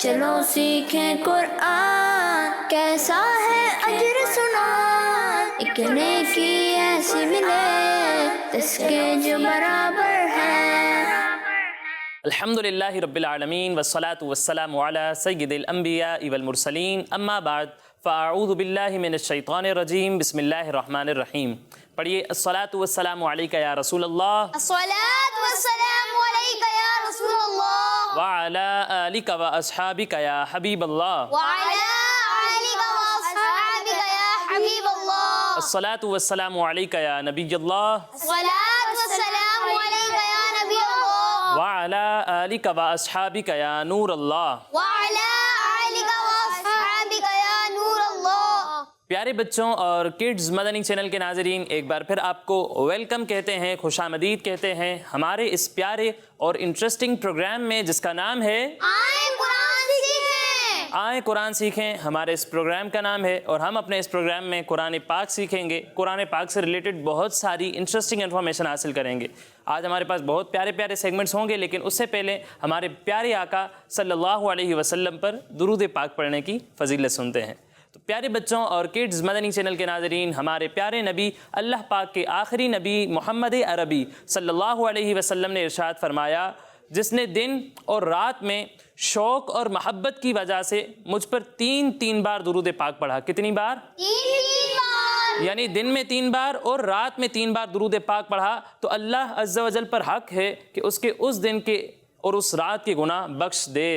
چلو سیکھیں قرآن، کیسا ہے اجر سنا، ایک نیکی ایسی ملے اس کے جو برابر ہے۔ الحمدللہ رب العالمین والصلاة والسلام علی سید الانبیاء والمرسلین، اما بعد فاعوذ باللہ من الشیطان الرجیم، بسم اللہ الرحمن الرحیم۔ پڑھیے الصلاة والسلام علیکہ یا رسول اللہ، الصلاة والسلام علیکہ یا رسول اللہ، وعلی آلک و اصحابک یا حبیب اللہ، وعلی آلک و اصحابک یا حبیب اللہ، الصلاة والسلام علیکہ یا نبی اللہ، الصلاة والسلام علیکہ یا نبی اللہ، وعلی آلک و اصحابک یا نور اللہ۔ وعلی آلک و اصحابک یا نور اللہ۔ پیارے بچوں اور کڈز مدنی چینل کے ناظرین، ایک بار پھر آپ کو ویلکم کہتے ہیں، خوش آمدید کہتے ہیں ہمارے اس پیارے اور انٹرسٹنگ پروگرام میں جس کا نام ہے آئیں قرآن سیکھیں۔ آئیں قرآن سیکھیں۔ ہمارے اس پروگرام کا نام ہے اور ہم اپنے اس پروگرام میں قرآن پاک سیکھیں گے، قرآن پاک سے ریلیٹڈ بہت ساری انٹرسٹنگ انفارمیشن حاصل کریں گے۔ آج ہمارے پاس بہت پیارے پیارے سیگمنٹس ہوں گے، لیکن اس سے پہلے ہمارے پیارے آقا صلی اللہ علیہ وسلم پر درود پاک پڑھنے کی فضیلت سنتے ہیں۔ تو پیارے بچوں اور کڈز مدنی چینل کے ناظرین، ہمارے پیارے نبی اللہ پاک کے آخری نبی محمد عربی صلی اللہ علیہ وسلم نے ارشاد فرمایا، جس نے دن اور رات میں شوق اور محبت کی وجہ سے مجھ پر تین بار درود پاک پڑھا۔ کتنی بار؟ تین بار۔ یعنی دن میں 3 بار اور رات میں 3 بار درود پاک پڑھا تو اللہ عز و جل پر حق ہے کہ اس کے اس دن کے اور اس رات کے گناہ بخش دے۔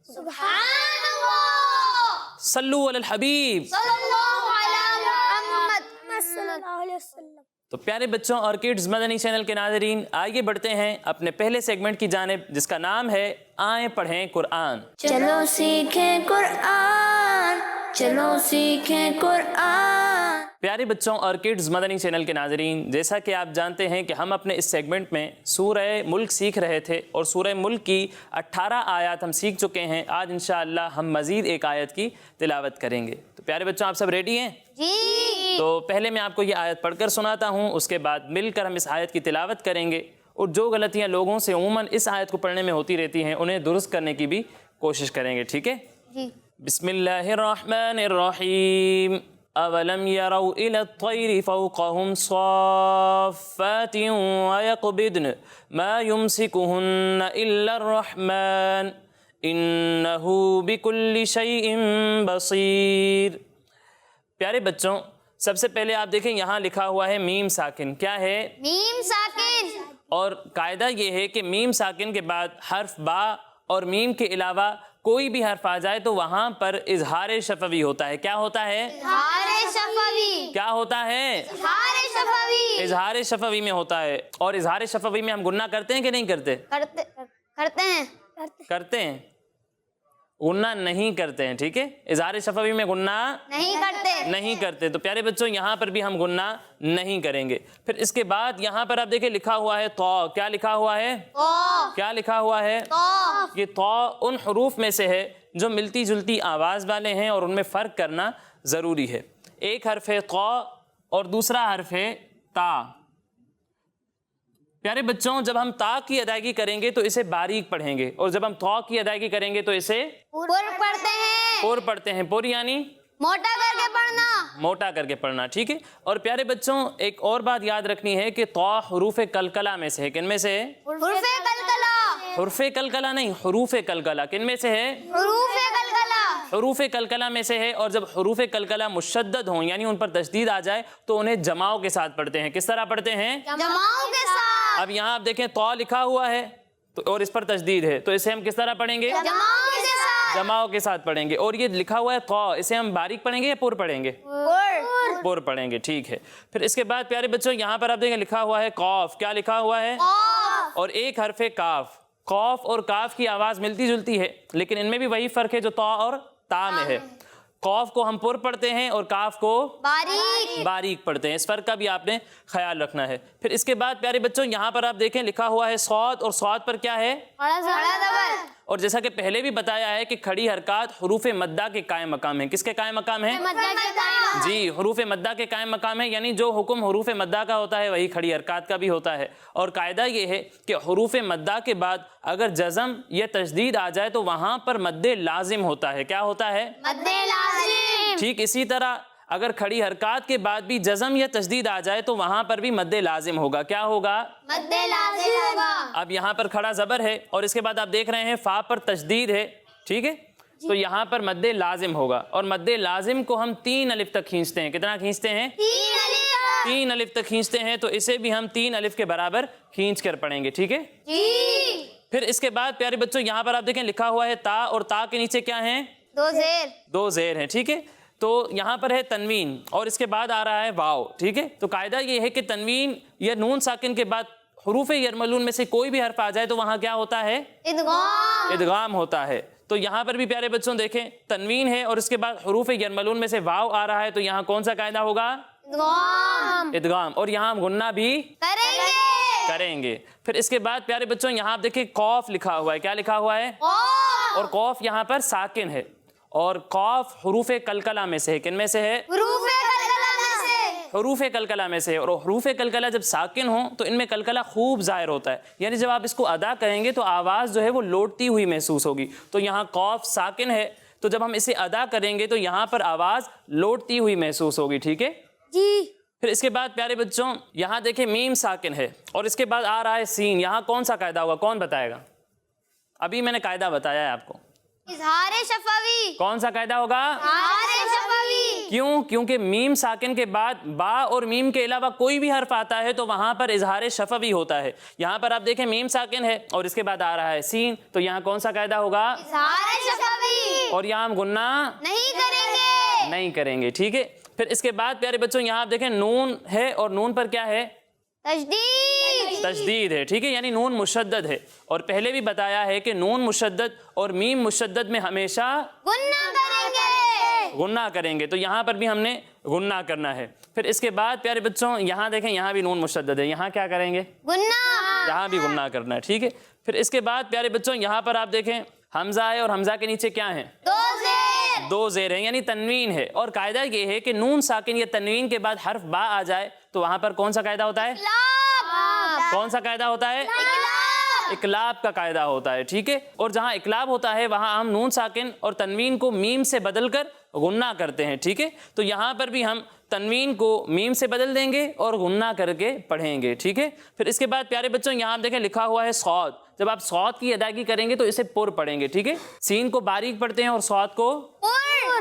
سبحان اللہ۔ صلو علی الحبیب صلی اللہ علی محمد صلی اللہ علیہ وسلم۔ تو پیارے بچوں اور کڈز مدنی چینل کے ناظرین، آگے بڑھتے ہیں اپنے پہلے سیگمنٹ کی جانب، جس کا نام ہے آئیں پڑھیں قرآن۔ چلو سیکھیں قرآن، چلو سیکھیں قرآن۔ پیارے بچوں اور کڈز مدنی چینل کے ناظرین، جیسا کہ آپ جانتے ہیں کہ ہم اپنے اس سیگمنٹ میں سورہ ملک سیکھ رہے تھے اور سورہ ملک کی 18 آیات ہم سیکھ چکے ہیں۔ آج انشاءاللہ ہم مزید ایک آیت کی تلاوت کریں گے۔ تو پیارے بچوں، آپ سب ریڈی ہیں؟ جی۔ تو پہلے میں آپ کو یہ آیت پڑھ کر سناتا ہوں، اس کے بعد مل کر ہم اس آیت کی تلاوت کریں گے، اور جو غلطیاں لوگوں سے عموماً اس آیت کو پڑھنے میں ہوتی رہتی ہیں انہیں درست کرنے کی بھی کوشش کریں گے، ٹھیک ہے؟ جی۔ بسم اللہ الرحمن الرحیم۔ اولم يروا الى الطير فوقهم صافات ويقبضن ما يمسكهن الا الرحمن انه بكل شيء بصير۔ پیارے بچوں، سب سے پہلے آپ دیکھیں یہاں لکھا ہوا ہے میم ساکن۔ کیا ہے؟ میم ساکن۔ اور قاعدہ یہ ہے کہ میم ساکن کے بعد حرف با اور میم کے علاوہ کوئی بھی حرف آ جائے تو وہاں پر اظہار شفوی ہوتا ہے۔ کیا ہوتا ہے؟ اظہار شفوی۔ کیا ہوتا ہے؟ اظہار شفوی۔ اظہار شفوی میں ہوتا ہے۔ اور اظہار شفوی میں ہم گنہ کرتے ہیں کہ نہیں کرتے؟ کرتے ہیں۔ کرتے ہیں۔ گنہ نہیں کرتے ہیں، ٹھیک ہے؟ اظہار شفوی میں گنہ نہیں کرتے۔ تو پیارے بچوں، یہاں پر بھی ہم گنہ نہیں کریں گے۔ پھر اس کے بعد یہاں پر آپ دیکھیں لکھا ہوا ہے تو۔ کیا لکھا ہوا ہے؟ کیا لکھا ہوا ہے؟ یہ تو ان حروف میں سے ہے جو ملتی جلتی آواز والے ہیں اور ان میں فرق کرنا ضروری ہے۔ ایک حرف ہے تو اور دوسرا حرف ہے تا۔ پیارے بچوں، جب ہم تا کی ادائیگی کریں گے تو اسے باریک پڑھیں گے، اور جب ہم تو کی ادائیگی کریں گے تو اسے پر پڑھتے ہیں۔ پور پڑھتے ہیں۔ پور یعنی موٹا کر کے پڑھنا۔ موٹا کر کے پڑھنا، ٹھیک ہے؟ اور پیارے بچوں، ایک اور بات یاد رکھنی ہے کہ تو حروف کلکلہ میں سے ہے۔ کن میں سے ہے؟ حروف کلکلہ۔ حروف کلکلہ نہیں، حروف کلکلہ۔ کن میں سے ہے؟ حروف کلکلہ۔ حروف کلکلہ میں سے ہے، اور جب حروف کلکلہ مشدد ہوں یعنی ان پر تشدید آ جائے تو انہیں جماؤ کے ساتھ پڑھتے ہیں۔ کس طرح پڑھتے ہیں؟ جماؤں کے ساتھ۔ اب یہاں آپ دیکھیں تو لکھا ہوا ہے اور اس پر تشدید ہے، تو اسے ہم کس طرح پڑھیں گے؟ جماؤں کے ساتھ۔ جماؤ کے ساتھ پڑھیں گے۔ اور یہ لکھا ہوا ہے تو، اسے ہم باریک پڑھیں گے یا پور پڑھیں گے؟ پور پڑھیں گے، ٹھیک ہے؟ پھر اس کے بعد پیارے بچوں یہاں پر آپ دیکھیں لکھا ہوا ہے قاف۔ کیا لکھا ہوا ہے؟ اور ایک حرف کاف۔ قاف اور کاف کی آواز ملتی جلتی ہے، لیکن ان میں بھی وہی فرق ہے جو تو اور تا میں ہے۔ قاف کو ہم پر پڑھتے ہیں اور کاف کو باریک پڑھتے ہیں۔ اس فرق کا بھی آپ نے خیال رکھنا ہے۔ پھر اس کے بعد پیارے بچوں یہاں پر آپ دیکھیں لکھا ہوا ہے صاد، اور صاد پر کیا ہے؟ اور جیسا کہ پہلے بھی بتایا ہے کہ کھڑی حرکات حروف مدہ کے قائم مقام ہیں۔ کس کے قائم مقام ہیں؟ جی، حروف مدہ کے قائم مقام ہے، یعنی جو حکم حروف مدہ کا ہوتا ہے وہی کھڑی حرکات کا بھی ہوتا ہے۔ اور قاعدہ یہ ہے کہ حروف مدہ کے بعد اگر جزم یا تشدید آ جائے تو وہاں پر مد لازم ہوتا ہے. کیا ہوتا ہے؟ مد لازم. ٹھیک اسی طرح اگر کھڑی حرکات کے بعد بھی جزم یا تشدید آ جائے تو وہاں پر بھی مد لازم ہوگا. کیا ہوگا؟ مد لازم ہوگا. اب یہاں پر کھڑا زبر ہے اور اس کے بعد آپ دیکھ رہے ہیں فا پر تشدید ہے. ٹھیک ہے تو یہاں پر مد لازم ہوگا اور مد لازم کو ہم 3 الف تک کھینچتے ہیں. کتنا کھینچتے ہیں؟ 3 الف تک کھینچتے ہیں. تو اسے بھی ہم 3 الف کے برابر کھینچ کر پڑھیں گے. ٹھیک ہے جی. پھر اس کے بعد پیارے بچوں یہاں پر آپ دیکھیں لکھا ہوا ہے تا اور تا کے نیچے کیا ہیں؟ 2 زیر. 2 زیر ہیں. ٹھیک ہے تو یہاں پر ہے تنوین اور اس کے بعد آ رہا ہے واو. ٹھیک ہے تو قاعدہ یہ ہے کہ تنوین یا نون ساکن کے بعد حروف یرملون میں سے کوئی بھی حرف آ جائے تو وہاں کیا ہوتا ہے؟ ادغام. ادغام ہوتا ہے. تو یہاں پر بھی پیارے بچوں دیکھیں تنوین ہے اور اس کے بعد حروف یرملون میں سے واو آ رہا ہے تو یہاں کون سا قاعدہ ہوگا؟ ادغام. ادغام. اور یہاں ہم غنہ بھی کریں گے. پھر اس کے بعد پیارے بچوں یہاں آپ دیکھیں قوف لکھا ہوا ہے. کیا لکھا ہوا ہے؟ اور قوف یہاں پر ساکن ہے اور قوف حروف قلقلہ میں سے ہے. کن میں سے ہے؟ حروف قلقلہ میں سے. حروف قلقلہ میں سے. اور حروف قلقلہ جب ساکن ہوں تو ان میں قلقلہ خوب ظاہر ہوتا ہے. یعنی جب آپ اس کو ادا کریں گے تو آواز جو ہے وہ لوٹتی ہوئی محسوس ہوگی. تو یہاں قوف ساکن ہے تو جب ہم اسے ادا کریں گے تو یہاں پر آواز لوٹتی ہوئی محسوس ہوگی. ٹھیک ہے جی. پھر اس کے بعد پیارے بچوں یہاں دیکھیں میم ساکن ہے اور اس کے بعد آ رہا ہے سین. یہاں کون سا قاعدہ ہوگا؟ کون بتائے گا؟ ابھی میں نے قاعدہ بتایا ہے آپ کو. اظہار شفوی. کون سا قاعدہ ہوگا؟ اظہار شفوی. کیوں؟ کیونکہ میم ساکن کے بعد با اور میم کے علاوہ کوئی بھی حرف آتا ہے تو وہاں پر اظہار شفوی ہوتا ہے. یہاں پر آپ دیکھیں میم ساکن ہے اور اس کے بعد آ رہا ہے سین تو یہاں کون سا قاعدہ ہوگا؟ اظہار شفوی. اور یہاں ہم غنہ نہیں کریں گے. ٹھیک ہے پھر اس کے بعد پیارے بچوں یہاں آپ دیکھیں نون ہے اور نون پر کیا ہے؟ تشدید ہے. ٹھیک ہے یعنی نون مشدد ہے اور پہلے بھی بتایا ہے کہ نون مشدد اور میم مشدد میں ہمیشہ غنہ کریں گے. تو یہاں پر بھی ہم نے غنہ کرنا ہے. پھر اس کے بعد پیارے بچوں یہاں دیکھیں یہاں بھی نون مشدد ہے. یہاں کیا کریں گے؟ یہاں بھی غنہ کرنا ہے. ٹھیک ہے پھر اس کے بعد پیارے بچوں یہاں پر آپ دیکھیں حمزہ ہے اور حمزہ کے نیچے کیا ہیں؟ 2 زیر ہیں یعنی تنوین ہے. اور قاعدہ یہ ہے کہ نون ساکن یا تنوین کے بعد حرف با آ جائے تو وہاں پر کون سا قاعدہ ہوتا ہے؟ کون سا قاعدہ ہوتا ہے؟ اقلاب کا قاعدہ ہوتا ہے. ٹھیک ہے اور جہاں اقلاب ہوتا ہے وہاں ہم نون ساکن اور تنوین کو میم سے بدل کر غنہ کرتے ہیں. ٹھیک ہے تو یہاں پر بھی ہم تنوین کو میم سے بدل دیں گے اور غنہ کر کے پڑھیں گے. ٹھیک ہے پھر اس کے بعد پیارے بچوں یہاں آپ دیکھیں لکھا ہوا ہے صاد. جب آپ صاد کی ادائیگی کریں گے تو اسے پر پڑھیں گے. ٹھیک ہے سین کو باریک پڑھتے ہیں اور صاد کو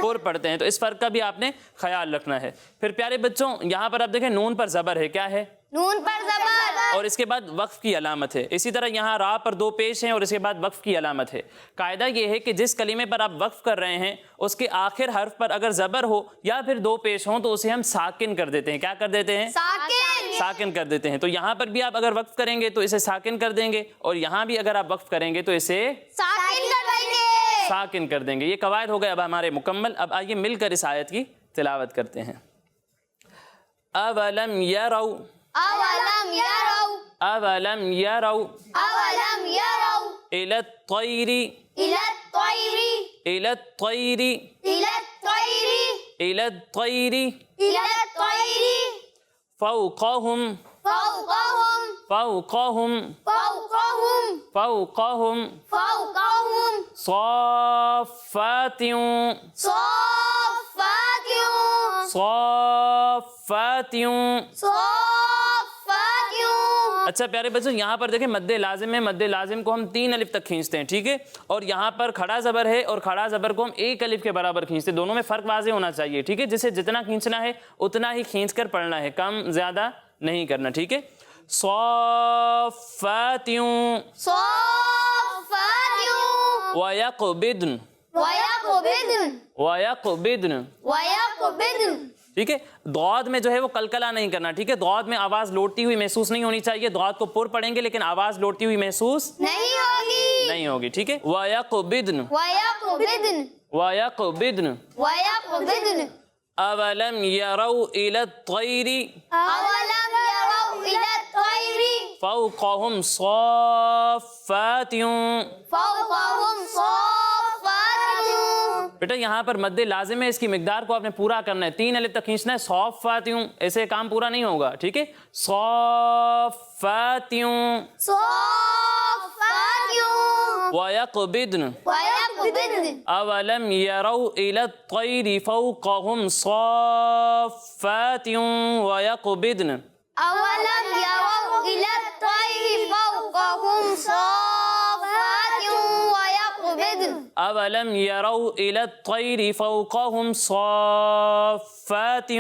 پر پڑھتے ہیں. تو اس فرق کا بھی آپ نے خیال رکھنا ہے. پھر پیارے بچوں یہاں پر آپ دیکھیں نون پر زبر ہے. کیا ہے؟ نون پر زبر. اور اس کے بعد وقف کی علامت ہے. اسی طرح یہاں را پر 2 پیش ہیں اور اس کے بعد وقف کی علامت ہے. قاعدہ یہ ہے کہ جس کلمے پر آپ وقف کر رہے ہیں اس کے آخر حرف پر اگر زبر ہو یا پھر 2 پیش ہوں تو اسے ہم ساکن کر دیتے ہیں. کیا کر دیتے ہیں؟ ساکن کر دیتے ہیں. تو یہاں پر بھی آپ اگر وقف کریں گے تو اسے ساکن کر دیں گے اور یہاں بھی اگر آپ وقف کریں گے تو اسے ساکن کر دیں گے. یہ قواعد ہو گئے اب ہمارے مکمل. اب آئیے مل کر اس آیت کی تلاوت کرتے ہیں. اولم یروا الی الطیر فوقهم صافات اچھا پیارے بچوں یہاں پر دیکھیں مد لازم ہے. مد لازم کو ہم 3 الف تک کھینچتے ہیں. ٹھیک ہے اور یہاں پر کھڑا زبر ہے اور کھڑا زبر کو ہم 1 الف کے برابر کھینچتے ہیں. دونوں میں فرق واضح ہونا چاہیے. ٹھیک ہے جسے جتنا کھینچنا ہے اتنا ہی کھینچ کر پڑھنا ہے, کم زیادہ نہیں کرنا. ٹھیک ہے صافات ویقبضن. ٹھیک ہے ضاد میں جو ہے وہ قلقلہ نہیں کرنا. ٹھیک ہے ضاد میں آواز لوٹتی ہوئی محسوس نہیں ہونی چاہیے. ضاد کو پر پڑھیں گے لیکن آواز لوٹتی ہوئی محسوس نہیں ہوگی. ٹھیک ہے ویقبضن اولم یروا الی الطیر فوقهم صافات. بیٹا یہاں پر مد لازم ہے, اس کی مقدار کو آپ نے پورا کرنا ہے. 3 الف تک کھینچنا ہے. صافات ایسے کام پورا نہیں ہوگا. ٹھیک ہے صافات وَيَقْبِضْنَ ويقبضن أَوَلَمْ يَرَوْا إِلَى الطَّيْرِ فَوْقَهُمْ صَافَّاتٍ وَيَقْبِضْنَ أولم يروا إلى الطير فوقهم صافات ويقبضن أَوَلَمْ يَرَوْا إِلَى الطَّيْرِ فَوْقَهُمْ صَافَّاتٍ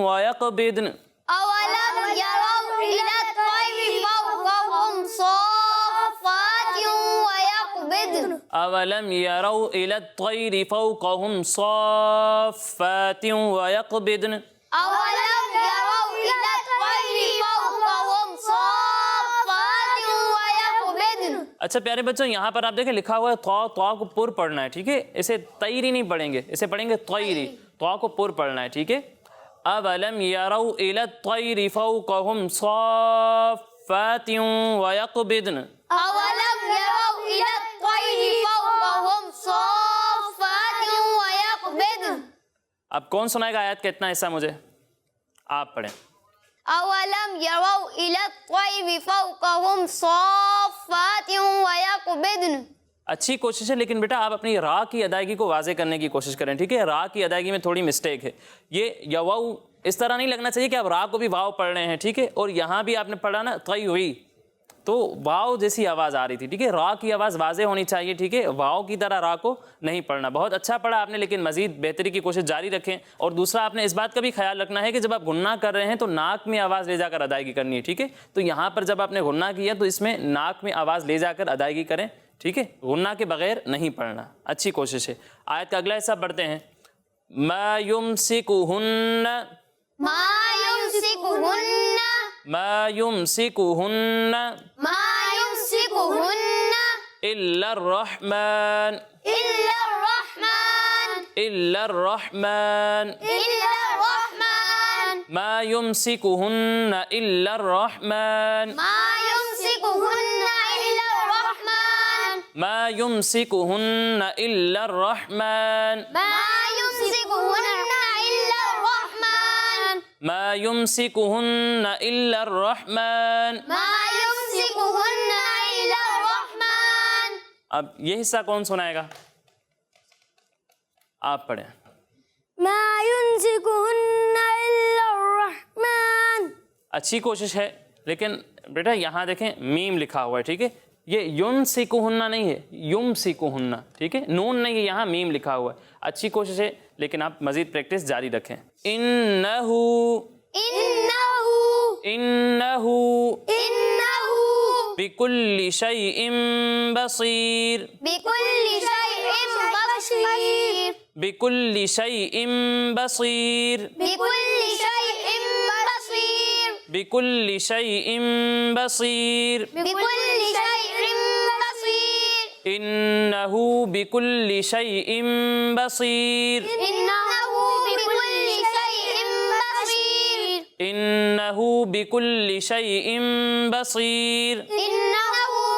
وَيَقْبِضْنَ أولم يروا إلى الطير فوقهم صافات ويقبضن أَوَلَمْ يَرَوْا إِلَى الطَّيْرِ فَوْقَهُمْ صَافَّاتٍ وَيَقْبِضْنَ أولم يروا إلى الطير فوقهم صافات ويقبضن اچھا پیارے بچوں یہاں پر آپ دیکھیں لکھا ہوا ہے تو کو پر پڑھنا ہے ٹھیک ہے اسے تیری نہیں پڑھیں گے اسے پڑھیں گے طیری تو کو پر پڑھنا ہے ٹھیک ہے اولم یروا الی الطیر فوقهم صافات ویقبضن أولم يروا إلى الطير فوقهم صافات ويقبضن اب کون سنائے گا آیت کا اتنا حصہ مجھے آپ پڑھیں أولم يروا إلى الطير فوقهم صافات ويقبضن اچھی کوشش ہے لیکن بیٹا آپ اپنی را کی ادائیگی کو واضح کرنے کی کوشش کریں ٹھیک ہے را کی ادائیگی میں تھوڑی مسٹیک ہے یہ یواؤ اس طرح نہیں لگنا چاہیے کہ آپ را کو بھی واؤ پڑھ رہے ہیں ٹھیک ہے اور یہاں بھی آپ نے پڑھا نا طی ہوئی تو واؤ جیسی آواز آ رہی تھی ٹھیک ہے را کی آواز واضح ہونی چاہیے ٹھیک ہے واؤ کی طرح را کو نہیں پڑھنا بہت اچھا پڑھا آپ نے لیکن مزید بہتری کی کوشش جاری رکھیں اور دوسرا آپ نے اس بات کا بھی خیال رکھنا ہے کہ جب آپ غنہ کر رہے ہیں تو ناک میں آواز لے جا کر ادائیگی کرنی ہے ٹھیک ہے تو یہاں پر جب آپ نے غنہ کیا تو اس میں ناک میں آواز لے جا کر ادائیگی کریں ٹھیک ہے غنہ کے بغیر نہیں پڑھنا اچھی کوشش ہے آیت کا اگلا حصہ پڑھتے ہیں ما یمسکہن ما يمسكهن ما یمسکہن ما يمسكهن الا الرحمن إلا الرحمن الا الرحمن إلا الرحمن ما يمسكهن الا الرحمن ما يمسكهن إلا الرحمن ما يمسكهن الا الرحمن ما يمسكهن إلا الرحمن ما يمسكهن الا الرحمن ما يمسكهن إلا الرحمن اب یہ حصہ کون سنائے گا آپ پڑھیں ما يمسكهن إلا الرحمن اچھی کوشش ہے لیکن بیٹا یہاں دیکھیں میم لکھا ہوا ہے ٹھیک ہے یہ یمسکہن نہیں ہے یمسکہن ٹھیک ہے نون نہیں ہے یہاں میم لکھا ہوا ہے اچھی کوشش ہے لیکن آپ مزید پریکٹس جاری رکھیں انہ إنه بكل شيء بصير بكل شيء بصير بكل شيء بصير بكل شيء بصير بكل شيء بصير بكل شيء بصير إنه بكل شيء بصير إنه بكل شيء بصير إنه بكل شيء بصير إنه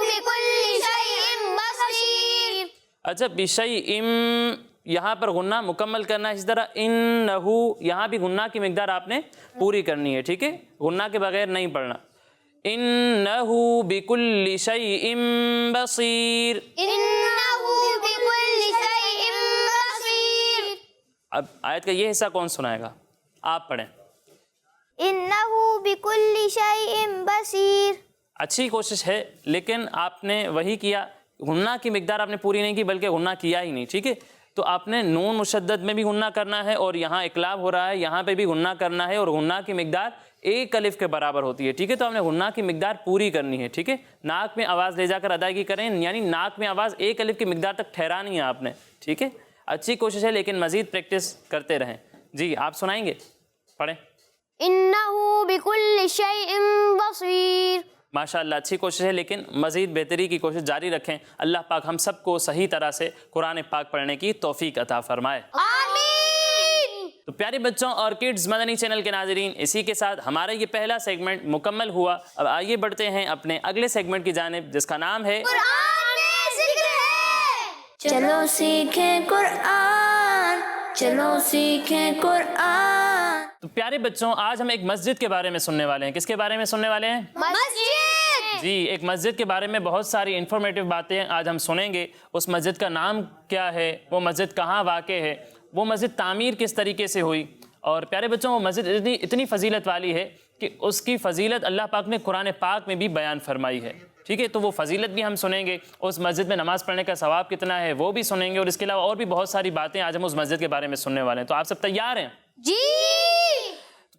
بكل شيء بصير اچھا بشيء یہاں پر غنہ مکمل کرنا ہے اسی طرح انہو یہاں بھی غنہ کی مقدار آپ نے پوری کرنی ہے ٹھیک ہے غنہ کے بغیر نہیں پڑھنا انہو بکل شیء بصیر إنه بكل شيء بصير اب آیت کا یہ حصہ کون سنائے گا آپ پڑھیں إنه بكل شيء بصير اچھی کوشش ہے لیکن آپ نے وہی کیا غنہ کی مقدار آپ نے پوری نہیں کی بلکہ غنہ کیا ہی نہیں ٹھیک ہے تو آپ نے نون مشدد میں بھی غنہ کرنا ہے اور یہاں اقلاب ہو رہا ہے یہاں پہ بھی غنہ کرنا ہے اور غنہ کی مقدار ایک الف کے برابر ہوتی ہے ٹھیک ہے تو آپ نے غنہ کی مقدار پوری کرنی ہے ٹھیک ہے ناک میں آواز لے جا کر ادائیگی کریں یعنی ناک میں آواز ایک الف کی مقدار تک ٹھہرانی ہے آپ نے ٹھیک ہے اچھی کوشش ہے لیکن مزید پریکٹس کرتے رہیں جی آپ سنائیں گے پڑھیں إنه بكل شيء بصير ماشاءاللہ اچھی کوشش ہے لیکن مزید بہتری کی کوشش جاری رکھیں اللہ پاک ہم سب کو صحیح طرح سے قرآن پاک پڑھنے کی توفیق عطا فرمائے آمین تو پیارے بچوں اور کڈز مدنی چینل کے ناظرین اسی کے ساتھ ہمارا یہ پہلا سیگمنٹ مکمل ہوا اب آئیے بڑھتے ہیں اپنے اگلے سیگمنٹ کی جانب جس کا نام ہے قرآن میں ذکر ہے چلو سیکھیں قرآن چلو سیکھیں قرآن تو پیارے بچوں آج ہم ایک مسجد کے بارے میں سننے والے ہیں کس کے بارے میں سننے والے ہیں مسجد جی ایک مسجد کے بارے میں بہت ساری انفارمیٹیو باتیں آج ہم سنیں گے. اس مسجد کا نام کیا ہے, وہ مسجد کہاں واقع ہے, وہ مسجد تعمیر کس طریقے سے ہوئی, اور پیارے بچوں وہ مسجد اتنی فضیلت والی ہے کہ اس کی فضیلت اللہ پاک نے قرآن پاک میں بھی بیان فرمائی ہے. ٹھیک ہے, تو وہ فضیلت بھی ہم سنیں گے, اس مسجد میں نماز پڑھنے کا ثواب کتنا ہے وہ بھی سنیں گے, اور اس کے علاوہ اور بھی بہت ساری باتیں آج ہم اس مسجد کے بارے میں سننے والے ہیں. تو آپ سب تیار ہیں؟ جی.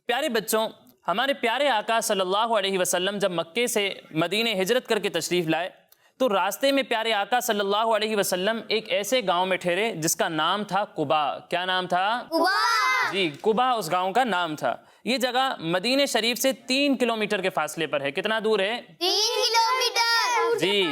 پیارے بچوں, ہمارے پیارے آقا صلی اللہ علیہ وسلم جب مکے سے مدینہ ہجرت کر کے تشریف لائے تو راستے میں پیارے آقا صلی اللہ علیہ وسلم ایک ایسے گاؤں میں ٹھہرے جس کا نام تھا قبا. کیا نام تھا؟ قبا. جی قبا اس گاؤں کا نام تھا. یہ جگہ مدینہ شریف سے 3 کلومیٹر کے فاصلے پر ہے. کتنا دور ہے؟ 3 کلومیٹر. جی.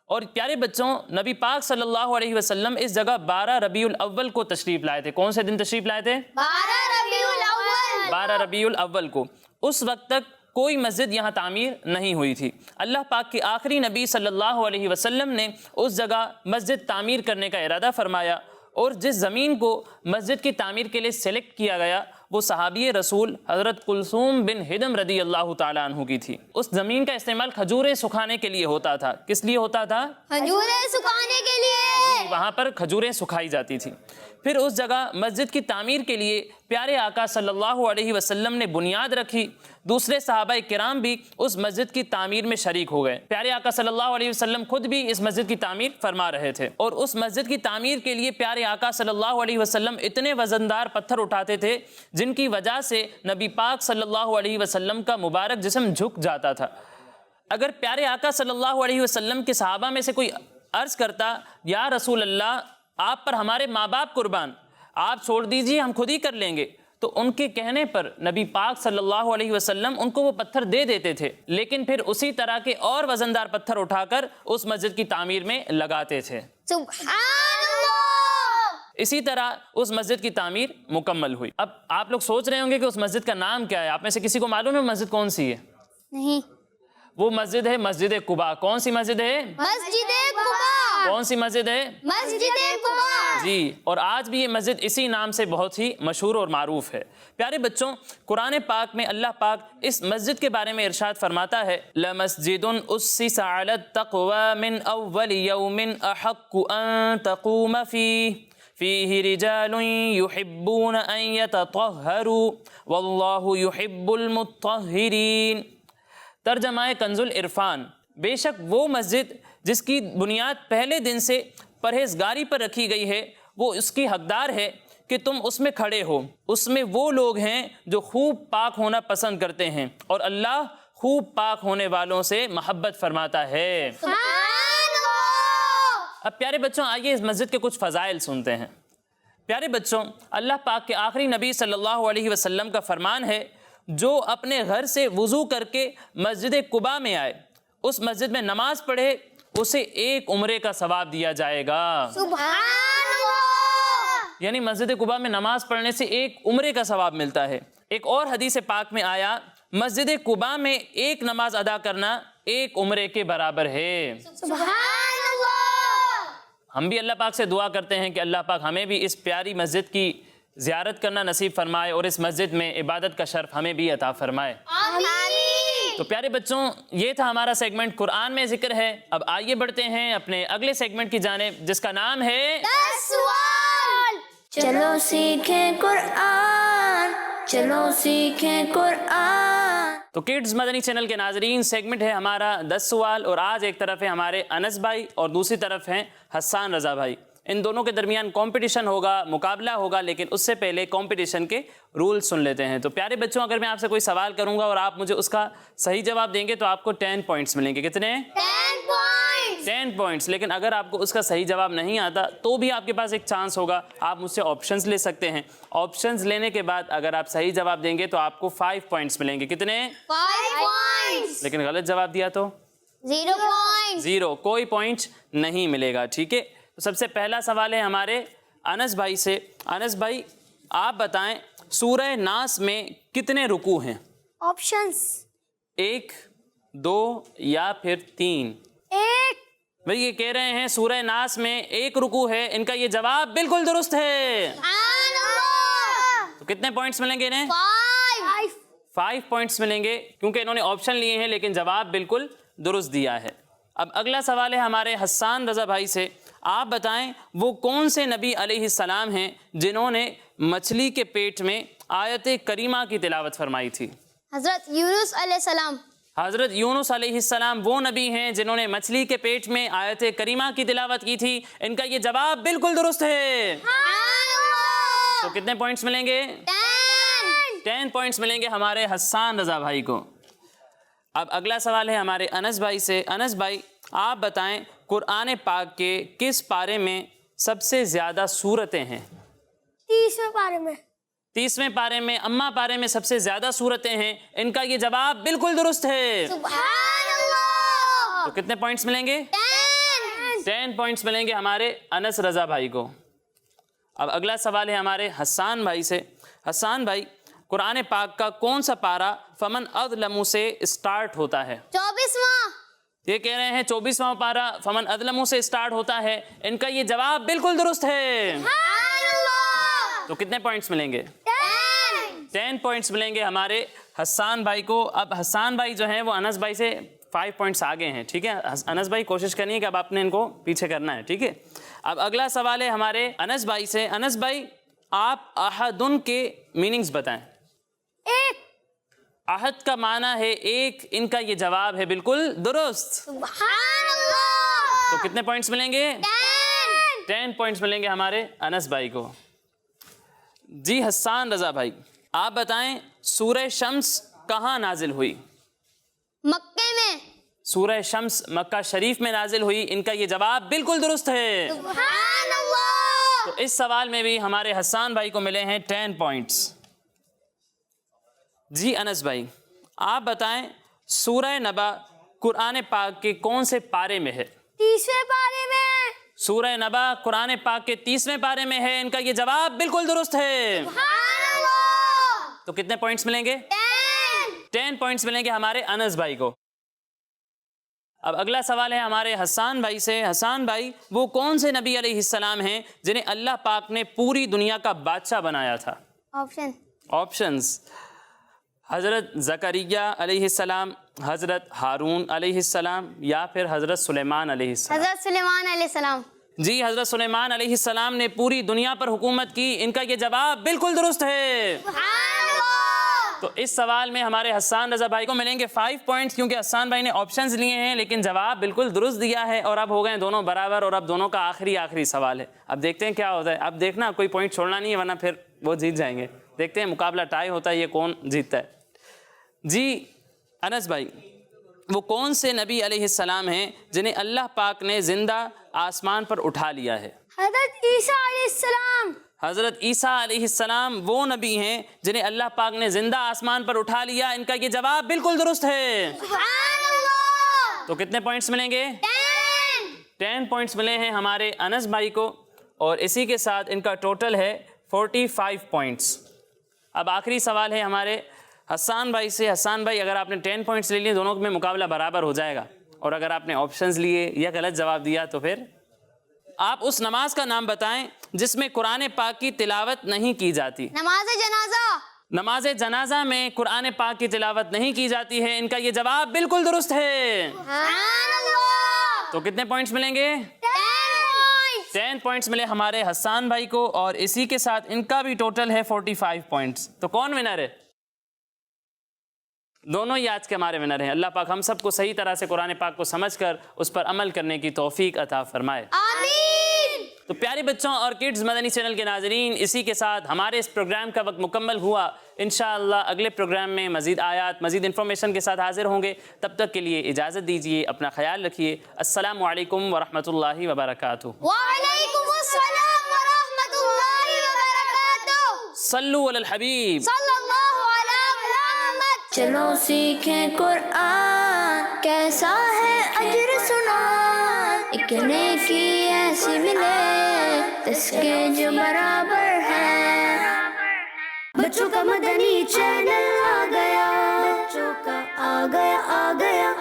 اور پیارے بچوں نبی پاک صلی اللہ علیہ وسلم اس جگہ 12 ربیع الاول کو تشریف لائے تھے. کون سے دن تشریف لائے تھے؟ 12 ربیع الاول. 12 ربیع الاول کو. اس وقت تک کوئی مسجد یہاں تعمیر نہیں ہوئی تھی. اللہ پاک کے آخری نبی صلی اللہ علیہ وسلم نے اس جگہ مسجد تعمیر کرنے کا ارادہ فرمایا, اور جس زمین کو مسجد کی تعمیر کے لیے سلیکٹ کیا گیا وہ صحابی رسول حضرت کلثوم بن ہدم رضی اللہ تعالیٰ عنہ کی تھی. اس زمین کا استعمال کھجوریں سکھانے کے لیے ہوتا تھا. کس لیے ہوتا تھا؟ کھجوریں سکھانے کے لیے. وہاں پر کھجوریں سکھائی جاتی تھی. پھر اس جگہ مسجد کی تعمیر کے لیے پیارے آقا صلی اللہ علیہ وسلم نے بنیاد رکھی. دوسرے صحابہ کرام بھی اس مسجد کی تعمیر میں شریک ہو گئے. پیارے آقا صلی اللہ علیہ وسلم خود بھی اس مسجد کی تعمیر فرما رہے تھے, اور اس مسجد کی تعمیر کے لیے پیارے آقا صلی اللہ علیہ وسلم اتنے وزندار پتھر اٹھاتے تھے جن کی وجہ سے نبی پاک صلی اللہ علیہ وسلم کا مبارک جسم جھک جاتا تھا. اگر پیارے آقا صلی اللہ علیہ وسلم کے صحابہ میں سے کوئی عرض کرتا یا رسول اللہ آپ پر ہمارے ماں باپ قربان, آپ چھوڑ دیجیے ہم خود ہی کر لیں گے, تو ان کے کہنے پر نبی پاک صلی اللہ علیہ وسلم ان کو وہ پتھر دے دیتے تھے, لیکن پھر اسی طرح کے اور وزندار پتھر اٹھا کر اس مسجد کی تعمیر میں لگاتے تھے. سبحان اللہ. اسی طرح اس مسجد کی تعمیر مکمل ہوئی. اب آپ لوگ سوچ رہے ہوں گے کہ اس مسجد کا نام کیا ہے. آپ میں سے کسی کو معلوم ہے مسجد کون سی ہے؟ نہیں. وہ مسجد ہے مسجد قباء. کون سی مسجد ہے؟ مسجد قباء. کون سی مسجد ہے؟ مسجد قباء. جی, اور آج بھی یہ مسجد اسی نام سے بہت ہی مشہور اور معروف ہے. پیارے بچوں قرآن پاک میں اللہ پاک اس مسجد کے بارے میں ارشاد فرماتا ہے لَمَسْجِدٌ أُسِّسَ عَلَى التَّقْوَى مِنْ أَوَّلِ يَوْمٍ أَحَقُّ أَن تَقُومَ فِيهِ رِجَالٌ يُحِبُّونَ أَن يَتَطَهَّرُوا وَاللَّهُ يُحِبُّ الْمُطَّهِّرِينَ. ترجمہ کنز العرفان. بے شک وہ مسجد جس کی بنیاد پہلے دن سے پرہیزگاری پر رکھی گئی ہے وہ اس کی حقدار ہے کہ تم اس میں کھڑے ہو. اس میں وہ لوگ ہیں جو خوب پاک ہونا پسند کرتے ہیں, اور اللہ خوب پاک ہونے والوں سے محبت فرماتا ہے. سبحان اللہ. اب پیارے بچوں آئیے اس مسجد کے کچھ فضائل سنتے ہیں. پیارے بچوں اللہ پاک کے آخری نبی صلی اللہ علیہ وسلم کا فرمان ہے جو اپنے گھر سے وضو کر کے مسجد قباء میں آئے, اس مسجد میں نماز پڑھے, اسے 1 عمرے کا ثواب دیا جائے گا. سبحان اللہ. یعنی مسجد قباء میں نماز پڑھنے سے 1 عمرے کا ثواب ملتا ہے. ایک اور حدیث پاک میں آیا مسجد قباء میں 1 نماز ادا کرنا 1 عمرے کے برابر ہے. سبحان اللہ. ہم بھی اللہ پاک سے دعا کرتے ہیں کہ اللہ پاک ہمیں بھی اس پیاری مسجد کی زیارت کرنا نصیب فرمائے, اور اس مسجد میں عبادت کا شرف ہمیں بھی عطا فرمائے. آمین. تو پیارے بچوں یہ تھا ہمارا سیگمنٹ قرآن میں ذکر ہے. اب آئیے بڑھتے ہیں اپنے اگلے سیگمنٹ کی جانب جس کا نام ہے 10 سوال. چلو سیکھیں قرآن, چلو سیکھیں قرآن. تو کڈز مدنی چینل کے ناظرین سیگمنٹ ہے ہمارا 10 سوال, اور آج ایک طرف ہے ہمارے انس بھائی اور دوسری طرف ہیں حسان رضا بھائی. ان دونوں کے درمیان کمپٹیشن ہوگا, مقابلہ ہوگا, لیکن اس سے پہلے کمپٹیشن کے رول سن لیتے ہیں. تو پیارے بچوں اگر میں آپ سے کوئی سوال کروں گا اور آپ مجھے اس کا صحیح جواب دیں گے تو آپ کو 10 پوائنٹس ملیں گے. کتنے؟ 10 points. 10 پوائنٹس. لیکن اگر آپ کو اس کا صحیح جواب نہیں آتا تو بھی آپ کے پاس ایک چانس ہوگا, آپ مجھ سے آپشنز لے سکتے ہیں. آپشنز لینے کے بعد اگر آپ صحیح جواب دیں گے تو آپ کو 5 پوائنٹس ملیں گے. کتنے؟ 5 points. لیکن غلط جواب دیا تو 0 points. 0, کوئی پوائنٹ نہیں ملے گا. ٹھیک ہے, تو سب سے پہلا سوال ہے ہمارے انس بھائی سے. انس بھائی آپ بتائیں سورہ ناس میں کتنے رکوع ہیں؟ Options. 1, 2 یا پھر 3؟ 1. بھئی یہ کہہ رہے ہیں سورہ ناس میں 1 رکوع ہے. ان کا یہ جواب بالکل درست ہے. سبحان اللہ. تو کتنے پوائنٹس ملیں گے انہیں؟ 5. 5 پوائنٹس ملیں گے, کیونکہ انہوں نے آپشن لیے ہیں لیکن جواب بالکل درست دیا ہے۔ اب اگلا سوال ہے ہمارے حسان رضا بھائی سے، آپ بتائیں وہ کون سے نبی علیہ السلام ہیں جنہوں نے مچھلی کے پیٹ میں آیت کریمہ کی تلاوت فرمائی تھی؟ حضرت یونس علیہ السلام۔ حضرت یونس علیہ السلام وہ نبی ہیں جنہوں نے مچھلی کے پیٹ میں آیت کریمہ کی تلاوت کی تھی۔ ان کا یہ جواب بالکل درست ہے۔ تو کتنے پوائنٹس ملیں گے؟ 10 پوائنٹس ملیں گے ہمارے حسان رضا بھائی کو۔ اب اگلا سوال ہے ہمارے انس بھائی سے۔ انس بھائی آپ بتائیں قرآن پاک کے کس پارے میں سب سے زیادہ سورتیں ہیں؟ 30ویں پارے میں۔ 30ویں پارے میں، اماں پارے میں سب سے زیادہ سورتیں ہیں۔ ان کا یہ جواب بالکل درست ہے۔ سبحان اللہ۔ تو کتنے پوائنٹس ملیں گے؟ 10 پوائنٹس ملیں گے ہمارے انس رضا بھائی کو۔ اب اگلا سوال ہے ہمارے حسان بھائی سے۔ حسان بھائی قرآن پاک کا کون سا پارہ فمن اظلم سے اسٹارٹ ہوتا ہے؟ 24واں۔ یہ کہہ رہے ہیں 24واں پارہ فمن اظلم سے اسٹارٹ ہوتا ہے۔ ان کا یہ جواب بالکل درست ہے۔ تو کتنے پوائنٹس ملیں گے؟ 10 پوائنٹس ملیں گے ہمارے حسان بھائی کو۔ اب حسان بھائی جو ہیں وہ انس بھائی سے 5 پوائنٹس آگے ہیں، ٹھیک ہے؟ انس بھائی کوشش کرنی ہے کہ اب آپ نے ان کو پیچھے کرنا ہے، ٹھیک ہے؟ اب اگلا سوال ہے ہمارے انس بھائی سے۔ انس بھائی آپ احدن کے میننگز بتائیں۔ ایک۔ احد کا معنی ہے ایک، ان کا یہ جواب ہے بالکل درست۔ سبحان اللہ۔ تو کتنے پوائنٹس ملیں گے؟ 10 پوائنٹس ملیں گے ہمارے انس بھائی کو۔ جی حسان رضا بھائی آپ بتائیں سورہ شمس کہاں نازل ہوئی؟ مکے میں۔ سورہ شمس مکہ شریف میں نازل ہوئی۔ ان کا یہ جواب بالکل درست ہے۔ سبحان اللہ۔ تو اس سوال میں بھی ہمارے حسان بھائی کو ملے ہیں 10 پوائنٹس۔ جی انس بھائی آپ بتائیں سورہ نبا قرآن پاک کے کون سے پارے میں ہے؟ 30ویں پارے میں۔ سورہ نبا قرآن پاک کے 30ویں پارے میں ہے۔ ان کا یہ جواب بالکل درست ہے۔ سبحان اللہ۔ تو کتنے پوائنٹس ملیں گے؟ 10 پوائنٹس ملیں گے ہمارے انس بھائی کو۔ اب اگلا سوال ہے ہمارے حسان بھائی سے۔ حسان بھائی وہ کون سے نبی علیہ السلام ہیں جنہیں اللہ پاک نے پوری دنیا کا بادشاہ بنایا تھا؟ آپشنز: حضرت زکریا علیہ السلام، حضرت ہارون علیہ السلام، یا پھر حضرت سلیمان علیہ السلام؟ حضرت سلیمان علیہ السلام۔ جی حضرت سلیمان علیہ السلام نے پوری دنیا پر حکومت کی۔ ان کا یہ جواب بالکل درست ہے۔ سبحان اللہ۔ تو اس سوال میں ہمارے حسان رضا بھائی کو ملیں گے 5 پوائنٹس، کیونکہ حسان بھائی نے آپشنز لیے ہیں لیکن جواب بالکل درست دیا ہے، اور اب ہو گئے دونوں برابر، اور اب دونوں کا آخری سوال ہے۔ اب دیکھتے ہیں کیا ہوتا ہے۔ اب دیکھنا کوئی پوائنٹ چھوڑنا نہیں ہے ورنہ پھر وہ جیت جائیں گے۔ دیکھتے ہیں مقابلہ ٹائی ہوتا ہے، یہ کون جیتتا ہے۔ جی انس بھائی وہ کون سے نبی علیہ السلام ہیں جنہیں اللہ پاک نے زندہ آسمان پر اٹھا لیا ہے؟ حضرت عیسیٰ علیہ السلام۔ حضرت عیسیٰ علیہ السلام وہ نبی ہیں جنہیں اللہ پاک نے زندہ آسمان پر اٹھا لیا۔ ان کا یہ جواب بالکل درست ہے۔ سبحان اللہ۔ تو کتنے پوائنٹس ملیں گے؟ 10 پوائنٹس ملے ہیں ہمارے انس بھائی کو، اور اسی کے ساتھ ان کا ٹوٹل ہے 45 پوائنٹس۔ اب آخری سوال ہے ہمارے حسان بھائی سے۔ حسان بھائی اگر آپ نے 10 پوائنٹس لے لیے دونوں میں مقابلہ برابر ہو جائے گا، اور اگر آپ نے آپشنز لیے یا غلط جواب دیا تو پھر آپ اس نماز کا نام بتائیں جس میں قرآن پاک کی تلاوت نہیں کی جاتی۔ نماز جنازہ۔ نماز جنازہ میں قرآن پاک کی تلاوت نہیں کی جاتی ہے۔ ان کا یہ جواب بالکل درست ہے۔ سبحان اللہ۔ تو کتنے پوائنٹس ملیں گے؟ 10 پوائنٹس ملے ہمارے حسان بھائی کو، اور اسی کے ساتھ ان کا بھی ٹوٹل ہے 45 پوائنٹس۔ تو کون ونر ہے؟ دونوں ہی آج کے ہمارے ونر ہیں۔ اللہ پاک ہم سب کو صحیح طرح سے قرآن پاک کو سمجھ کر اس پر عمل کرنے کی توفیق عطا فرمائے، آمین۔ تو پیارے بچوں اور کڈز مدنی چینل کے ناظرین، اسی کے ساتھ ہمارے اس پروگرام کا وقت مکمل ہوا۔ انشاءاللہ اگلے پروگرام میں مزید آیات، مزید انفارمیشن کے ساتھ حاضر ہوں گے۔ تب تک کے لیے اجازت دیجیے، اپنا خیال رکھیے۔ السلام علیکم ورحمۃ اللہ وبرکاتہ۔ وعلیکم السلام ورحمۃ اللہ وبرکاتہ۔ صلو علی الحبیب۔ صلی اللہ علی محمد۔ چلو سیکھیں قرآن، کیسا ہے اجر سنا، ایک نیکی ایسی ملے اس کے جو برابر ہے۔ بچوں کا مدنی چینل آ گیا، بچوں کا آ گیا